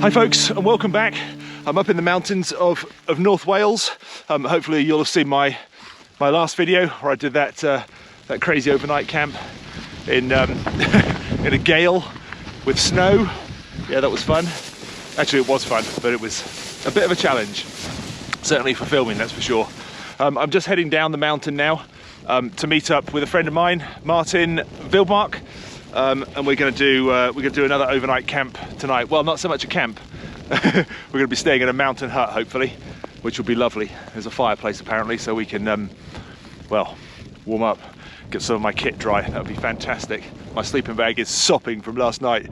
Hi folks, and welcome back. I'm up in the mountains of North Wales. Hopefully you'll have seen my last video where I did that crazy overnight camp in in a gale with snow. Yeah, that was fun. Actually, it was fun, but it was a bit of a challenge. Certainly for filming, that's for sure. I'm just heading down the mountain now to meet up with a friend of mine, Martin Bothy. And we're going to do another overnight camp tonight. Well, not so much a camp. We're going to be staying in a mountain hut, hopefully, which will be lovely. There's a fireplace apparently, so we can, well, warm up, get some of my kit dry. That would be fantastic. My sleeping bag is sopping from last night.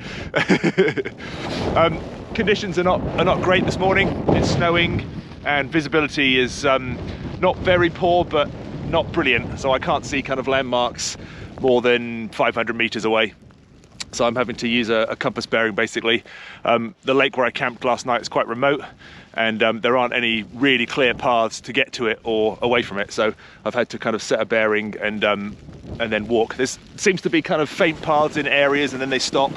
Conditions are not great this morning. It's snowing, and visibility is not very poor, but not brilliant. So I can't see kind of landmarks more than 500 meters away. So I'm having to use a compass bearing basically. The lake where I camped last night is quite remote, and there aren't any really clear paths to get to it or away from it. So I've had to kind of set a bearing and then walk. There seems to be kind of faint paths in areas and then they stop.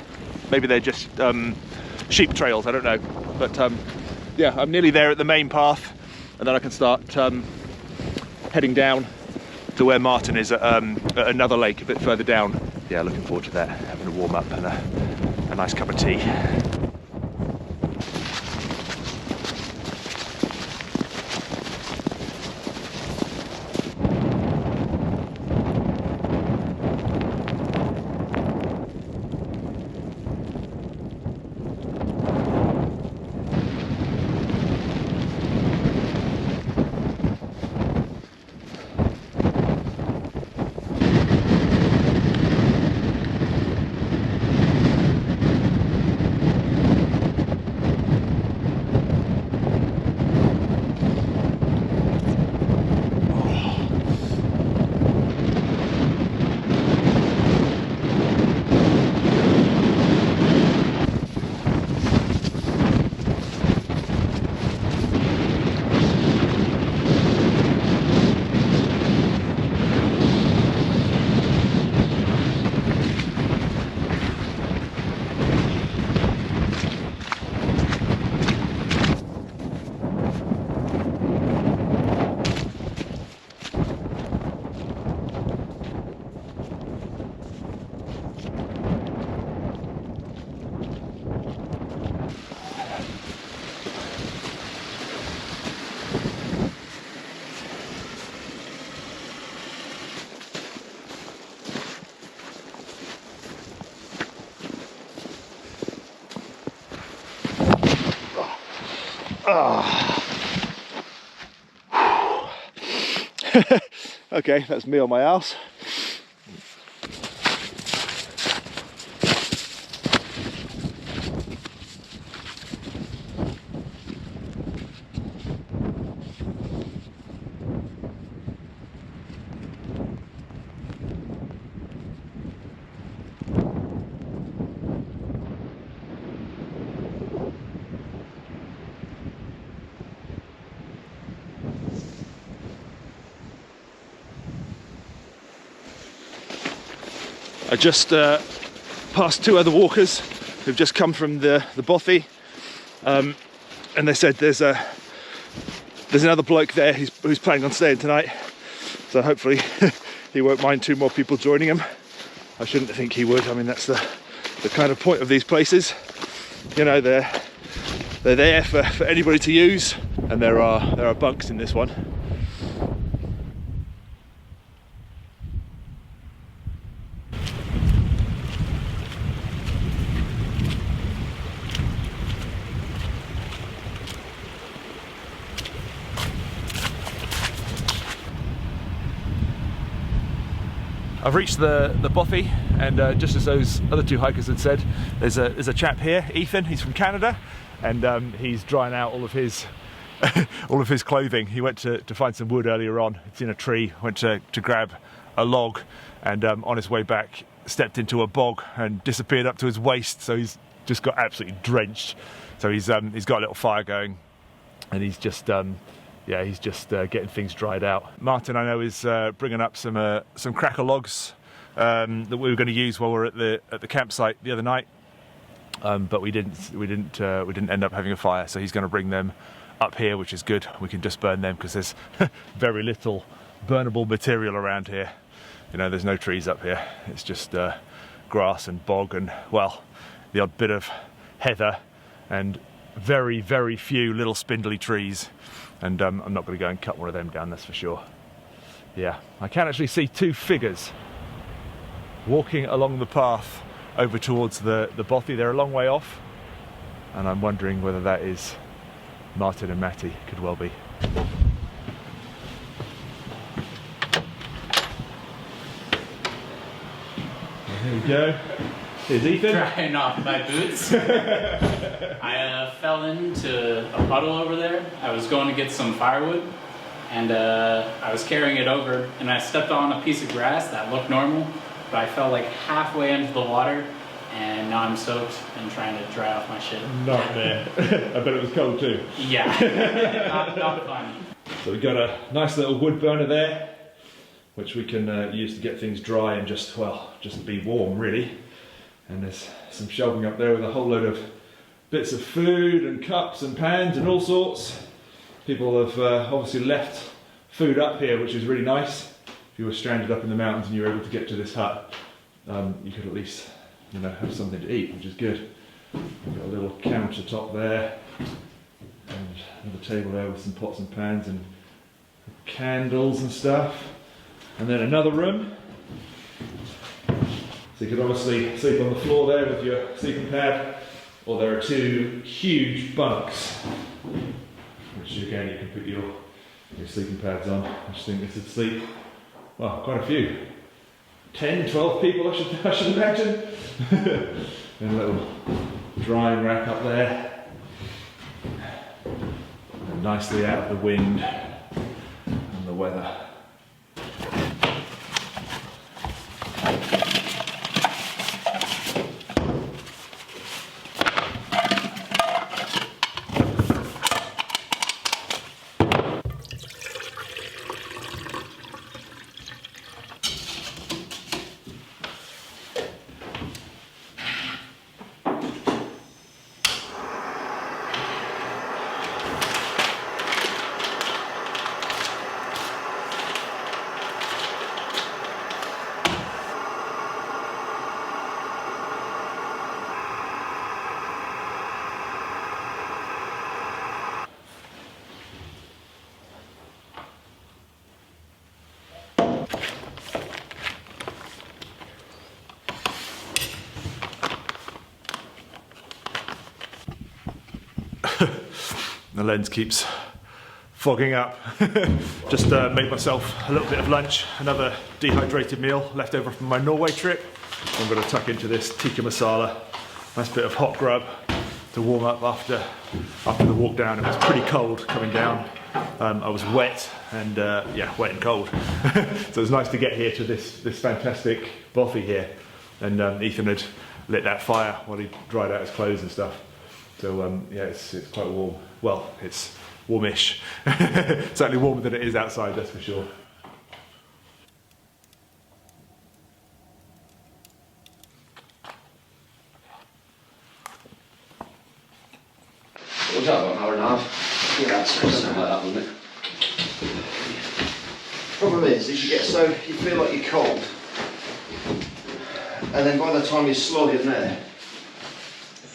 Maybe they're just sheep trails, I don't know. But yeah, I'm nearly there at the main path, and then I can start heading down to where Martin is at another lake a bit further down. Yeah, looking forward to that, having a warm up and a nice cup of tea. Okay, that's me on my ass. I just passed two other walkers who've just come from the Bothy, and they said there's another bloke there who's planning on staying tonight, so hopefully he won't mind two more people joining him. I shouldn't think he would. I mean, that's the kind of point of these places. You know, they're there for anybody to use, and there are bunks in this one. I've reached the Bothy, and just as those other two hikers had said, there's a chap here, Ethan. He's from Canada, and he's drying out all of his all of his clothing. He went to find some wood earlier on. It's in a tree. Went to grab a log, and on his way back stepped into a bog and disappeared up to his waist. So he's just got absolutely drenched. So he's got a little fire going, and he's just yeah, he's just getting things dried out. Martin, I know, is bringing up some cracker logs that we were going to use while we were at the campsite the other night. but we didn't end up having a fire. So he's going to bring them up here, which is good. We can just burn them because there's very little burnable material around here. You know, there's no trees up here. It's just grass and bog and, well, the odd bit of heather and very, very few little spindly trees. And I'm not going to go and cut one of them down, that's for sure. Yeah, I can actually see two figures walking along the path over towards the Bothy. They're a long way off, and I'm wondering whether that is Martin and Matty. Could well be. Here we go. Here's Ethan. Trying off my boots. I fell into a puddle over there. I was going to get some firewood, and I was carrying it over, and I stepped on a piece of grass that looked normal, but I fell like halfway into the water, and now I'm soaked and trying to dry off my shit. Nightmare. I bet it was cold too. Yeah, not fun. So we've got a nice little wood burner there, which we can use to get things dry and just be warm really. And there's some shelving up there with a whole load of bits of food and cups and pans and all sorts. People have obviously left food up here, which is really nice. If you were stranded up in the mountains and you were able to get to this hut, you could at least, you know, have something to eat, which is good. We've got a little countertop there, and another table there with some pots and pans and candles and stuff. And then another room. So you could obviously sleep on the floor there with your sleeping pad, or there are two huge bunks, which again you can put your sleeping pads on. I just think this would sleep, well, quite a few. 10, 12 people I should imagine. And a little drying rack up there. And nicely out of the wind and the weather. The lens keeps fogging up. Just made myself a little bit of lunch, another dehydrated meal left over from my Norway trip. I'm going to tuck into this tikka masala, nice bit of hot grub to warm up after the walk down. It was pretty cold coming down. I was wet and wet and cold. So it was nice to get here to this fantastic bothy here. And Ethan had lit that fire while he dried out his clothes and stuff. So yeah, it's quite warm. Well, it's warmish. Certainly warmer than it is outside, that's for sure. What was that, about an hour and a half? Yeah, that's something like that, wasn't it? Problem is you get so, you feel like you're cold, and then by the time you're slog in there,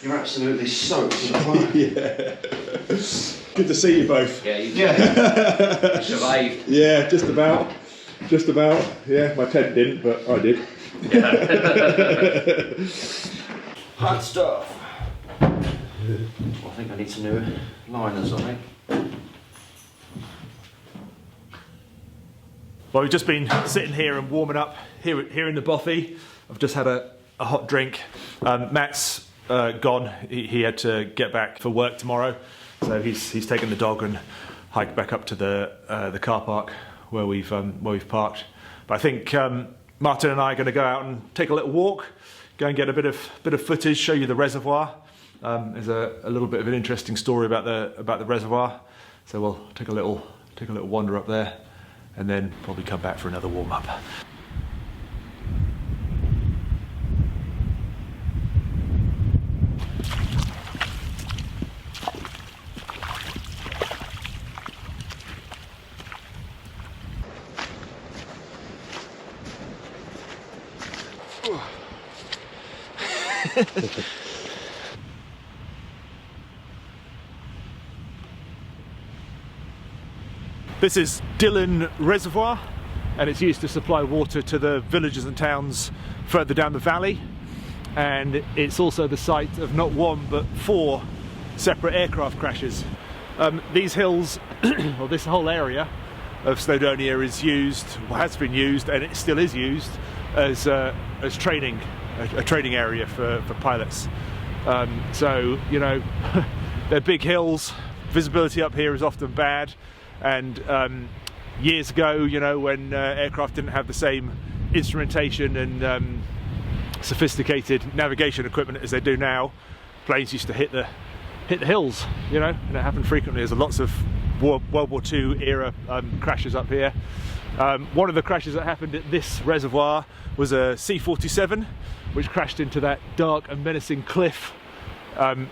you're absolutely soaked to the bone. Yeah. Good to see you both. Yeah, you survived. Yeah, just about. Just about. Yeah, my tent didn't, but I did. Hot stuff. I think I need some new liners, I think. Well, we've just been sitting here and warming up here in the Bothy. I've just had a hot drink. Matt's gone. He had to get back for work tomorrow, so he's taken the dog and hiked back up to the car park where we've parked. But I think Martin and I are going to go out and take a little walk, go and get a bit of footage, show you the reservoir. There's a little bit of an interesting story about the reservoir, so we'll take a little wander up there, and then probably come back for another warm up. This is Dulyn Reservoir, and it's used to supply water to the villages and towns further down the valley. And it's also the site of not one but 4 separate aircraft crashes. These hills, or this whole area of Snowdonia is used, or has been used, and it still is used as training, a training area for pilots. So, you know, they're big hills, visibility up here is often bad, and years ago, you know, when aircraft didn't have the same instrumentation and sophisticated navigation equipment as they do now, planes used to hit the hills, you know, and it happened frequently. There's lots of World War II era crashes up here. One of the crashes that happened at this reservoir was a C-47, which crashed into that dark and menacing cliff on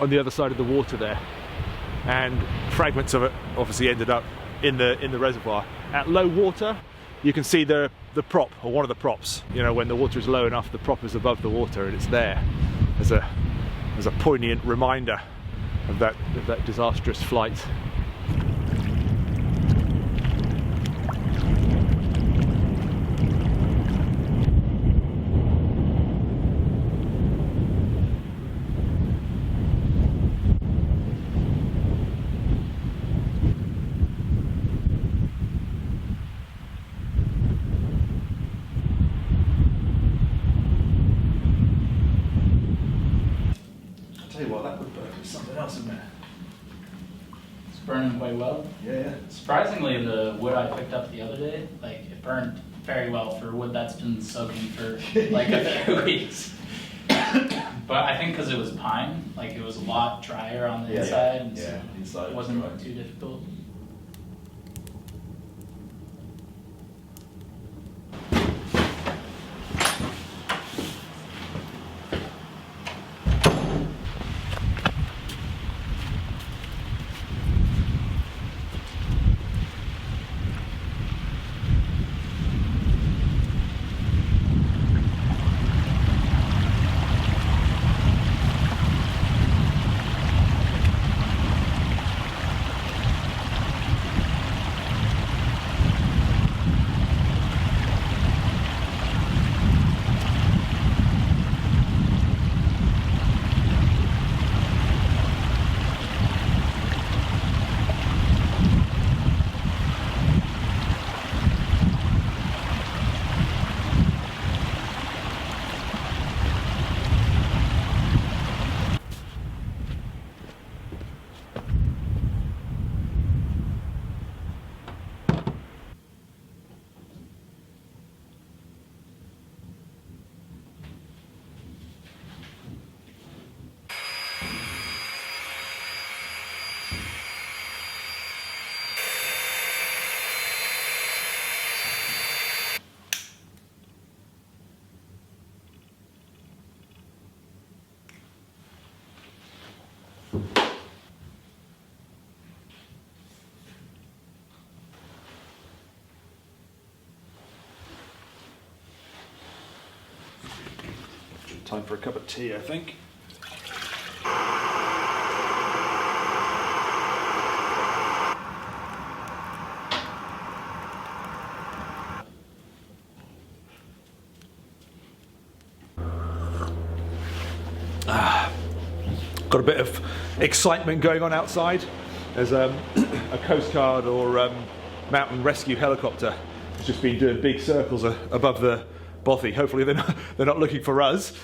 the other side of the water there, and fragments of it obviously ended up in the reservoir. At low water, you can see the prop, or one of the props. You know, when the water is low enough, the prop is above the water, and it's there as a poignant reminder of that disastrous flight. That would burn. There's something else in there. It's burning quite well. Yeah. Surprisingly, the wood I picked up the other day, like, it burned very well for wood that's been soaking for like a few weeks. But I think because it was pine, like, it was a lot drier on the inside, and so inside it wasn't too difficult. Time for a cup of tea, I think. Got a bit of excitement going on outside. There's a Coast Guard or mountain rescue helicopter has just been doing big circles above the Bothy. Hopefully they're not looking for us.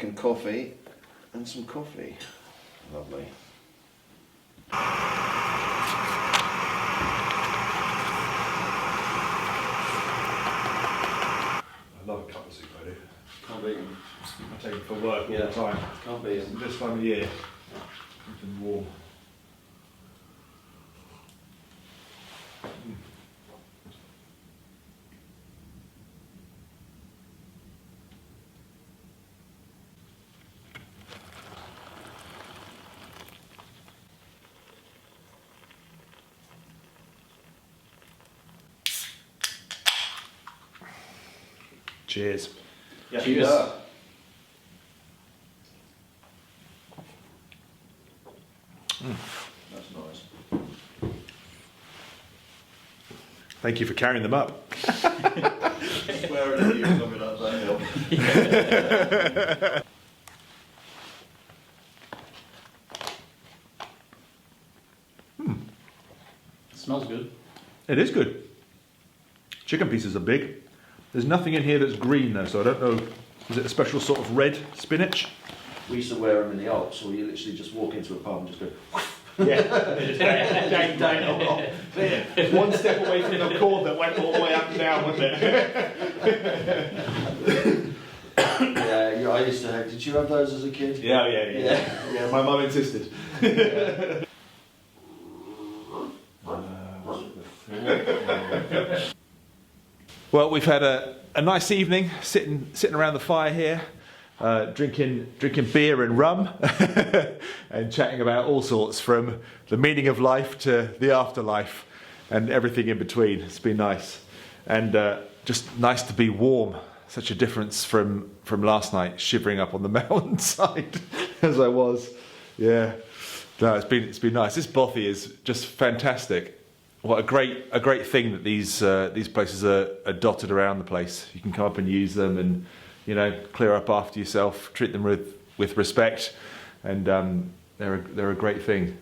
snack and coffee, and some coffee. Lovely. I love a cup of soup, I do. Can't beat 'em. I take it for work all the time. Can't beat 'em. This time of year, something warm. Cheers. Yeah. Cheers. That's nice. Thank you for carrying them up. Swear at you, something like that. Smells good. It is good. Chicken pieces are big. There's nothing in here that's green though, so I don't know. Is it a special sort of red spinach? We used to wear them in the Alps, where you literally just walk into a pub and just go. Yeah. One step away from the cord that went all the way up and down, wasn't it? Yeah, I used to have. Did you have those as a kid? Yeah. Yeah. My mum insisted. Well, we've had a nice evening sitting around the fire here, drinking beer and rum, and chatting about all sorts, from the meaning of life to the afterlife, and everything in between. It's been nice, and just nice to be warm. Such a difference from last night, shivering up on the mountainside as I was. Yeah, no, it's been nice. This Bothy is just fantastic. What a great thing that these places are dotted around the place. You can come up and use them, and clear up after yourself. Treat them with respect, and they're a great thing.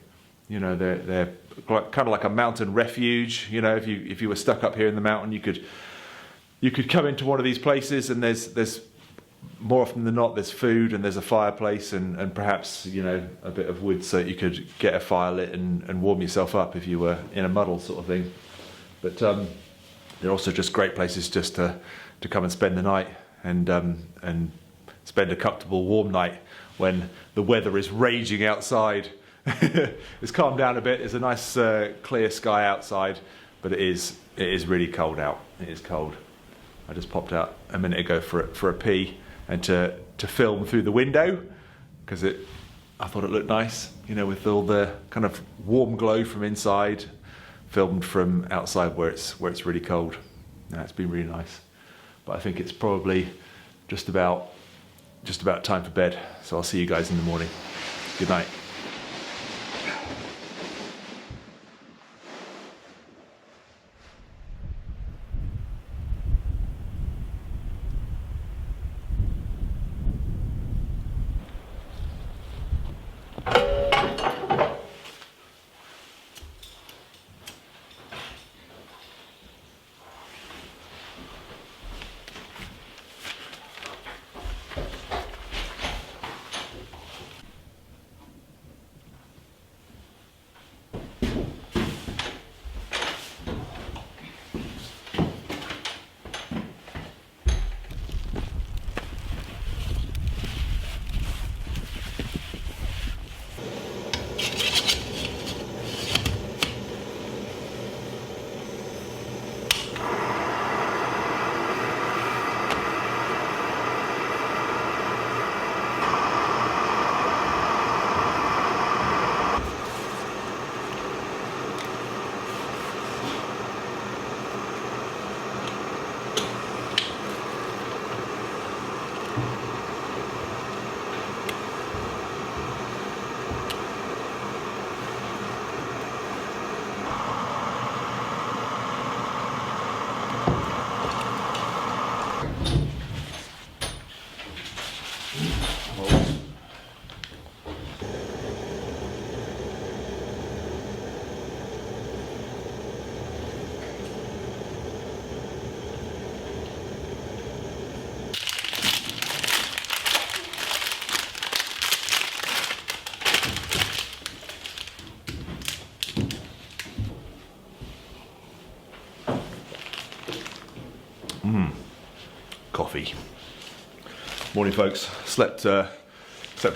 They're kind of like a mountain refuge. If you were stuck up here in the mountain, you could come into one of these places, and there's more often than not there's food, and there's a fireplace, and perhaps a bit of wood so that you could get a fire lit and warm yourself up if you were in a muddle sort of thing. But they're also just great places just to come and spend the night, and spend a comfortable warm night when the weather is raging outside. It's calmed down a bit. There's a nice clear sky outside, but it is really cold out. It is cold. I just popped out a minute ago for a pee and to film through the window, because I thought it looked nice, with all the kind of warm glow from inside, filmed from outside where it's really cold. No, it's been really nice, but I think it's probably just about time for bed. So I'll see you guys in the morning. Good night. Coffee. Morning, folks. Slept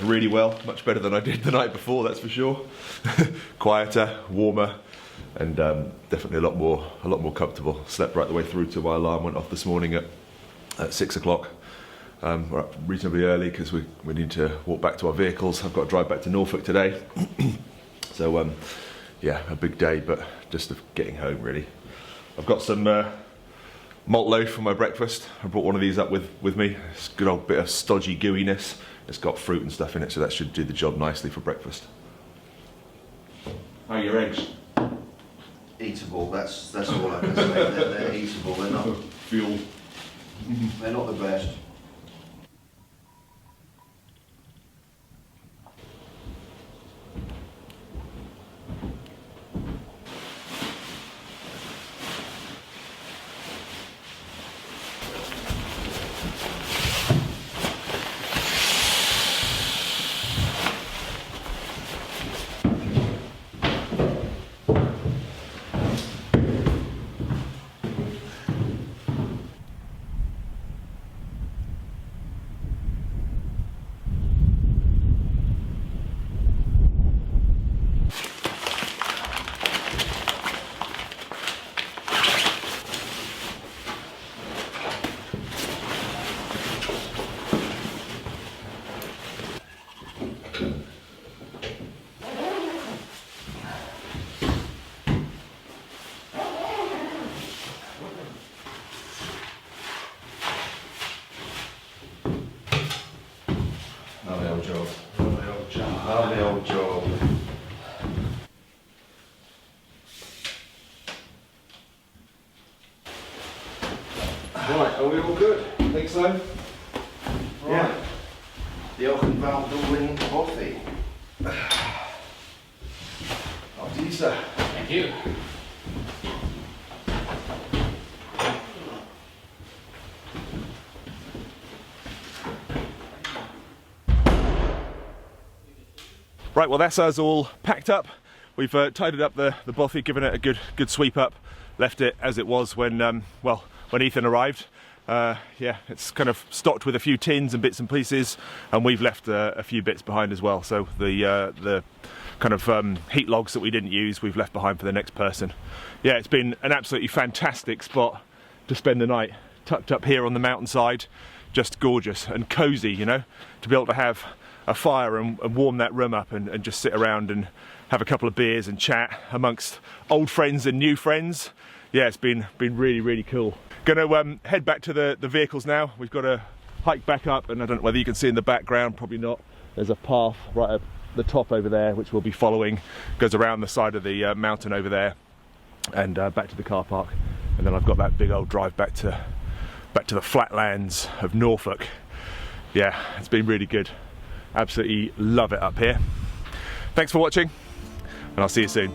really well, much better than I did the night before, that's for sure. Quieter, warmer, and definitely a lot more comfortable. Slept right the way through till my alarm went off this morning at 6 o'clock. We're up reasonably early because we need to walk back to our vehicles. I've got to drive back to Norfolk today. So yeah, a big day, but just getting home really. I've got some malt loaf for my breakfast. I brought one of these up with me. It's a good old bit of stodgy gooiness. It's got fruit and stuff in it, so that should do the job nicely for breakfast. How are your eggs? Eatable, that's all I can say. They're eatable, they're not Fuel. they're not the best. Lovely old job. Right, are we all good? Think so? Right. Yeah. The Ochenval Dulyn Bothy. After you, sir. Thank you. Right, well that's us all packed up. We've tidied up the Bothy, given it a good sweep up, left it as it was when when Ethan arrived. Yeah, it's kind of stocked with a few tins and bits and pieces, and we've left a few bits behind as well. So the kind of heat logs that we didn't use, we've left behind for the next person. Yeah, it's been an absolutely fantastic spot to spend the night, tucked up here on the mountainside. Just gorgeous and cozy, you know, to be able to have a fire and warm that room up and just sit around and have a couple of beers and chat amongst old friends and new friends. Yeah, it's been really cool. Gonna head back to the vehicles now. We've got to hike back up, and I don't know whether you can see in the background, probably not. There's a path right at the top over there which we'll be following. Goes around the side of the mountain over there and back to the car park, and then I've got that big old drive back to the flatlands of Norfolk. Yeah, it's been really good. Absolutely love it up here. Thanks for watching, and I'll see you soon.